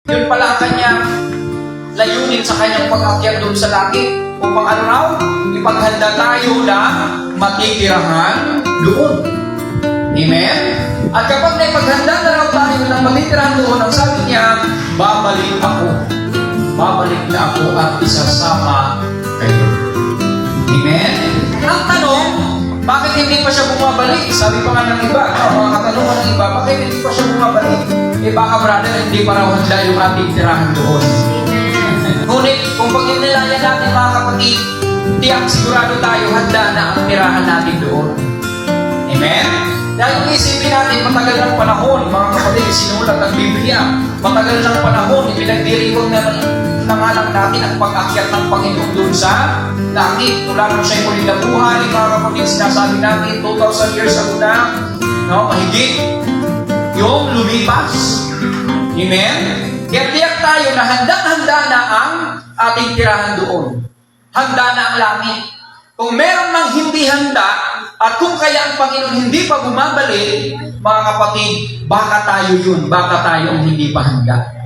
Yun pala ang kanyang layunin sa kanyang pag-akyat doon sa langit. Upang ano raw? Ipaghanda tayo na matitirahan doon. Amen? At kapag naipaghanda na raw tayo na matitirahan doon, ang sabi niya, babalik ako. Babalik na ako at isasama kayo. Amen? Ang tanong, bakit hindi pa siya bumabalik? Sabi pa nga ng iba, mga katanungan ng iba, bakit hindi pa siya bumabalik? Baka brother, hindi pa raw handa yung ating tirahan doon. Ngunit, kung pag-inilaya natin mga kapatid, tiyak sigurado tayo handa na ang tirahan natin doon. Amen? Dahil kung isipin natin, matagal ng panahon, mga kapatid, sinulat ng Biblia, matagal ng panahon, ipinagdiriwang na nangalang natin ang pag-akyat ng Panginoon doon sa langit. Mula nung siya'y muling nabuhay, mga kapatid, sinasabi natin, 2,000 years ago na, mahigit yung lumipas. Amen? Kaya tiyak tayo na handang-handa na ang ating tirahan doon. Handa na ang langit. Kung meron mang hindi handa, at kung kaya ang Panginoon hindi pa bumabalik, mga kapatid, baka tayo yun, baka tayo ang hindi pa handa.